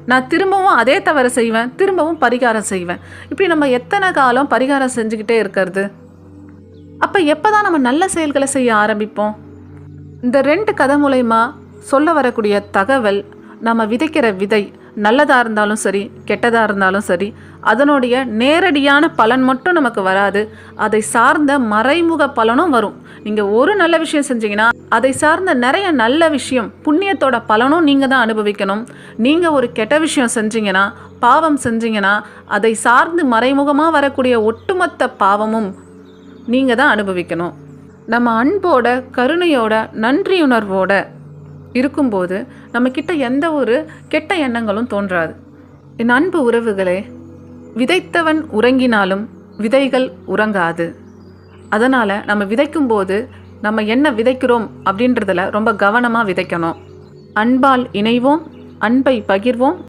நான் திரும்பவும் அதே தவறு செய்வேன், திரும்பவும் பரிகாரம் செய்வேன். இப்படி நம்ம எத்தனை காலம் பரிகாரம் செஞ்சுக்கிட்டே இருக்கிறது? அப்போ எப்போ தான் நம்ம நல்ல செயல்களை செய்ய ஆரம்பிப்போம்? இந்த 2 கதை மூலயமா சொல்ல வரக்கூடிய தகவல், நம்ம விதைக்கிற விதை நல்லதாக இருந்தாலும் சரி, கெட்டதாக இருந்தாலும் சரி, அதனுடைய நேரடியான பலன் மட்டும் நமக்கு வராது, அதை சார்ந்த மறைமுக பலனும் வரும். நீங்கள் ஒரு நல்ல விஷயம் செஞ்சீங்கன்னா அதை சார்ந்த நிறைய நல்ல விஷயம், புண்ணியத்தோட பலனும் நீங்கள் தான் அனுபவிக்கணும். நீங்கள் ஒரு கெட்ட விஷயம் செஞ்சீங்கன்னா, பாவம் செஞ்சீங்கன்னா, அதை சார்ந்து மறைமுகமாக வரக்கூடிய ஒட்டுமொத்த பாவமும் நீங்கள் தான் அனுபவிக்கணும். நம்ம அன்போட, கருணையோட, நன்றியுணர்வோட இருக்கும்போது நம்மக்கிட்ட எந்த ஒரு கெட்ட எண்ணங்களும் தோன்றாது. என் அன்பு உறவுகளே, விதைத்தவன் உறங்கினாலும் விதைகள் உறங்காது. அதனால் நம்ம விதைக்கும்போது நம்ம என்ன விதைக்கிறோம் அப்படின்றதில் ரொம்ப கவனமாக விதைக்கணும். அன்பால் இணைவோம், அன்பை பகிர்வோம்.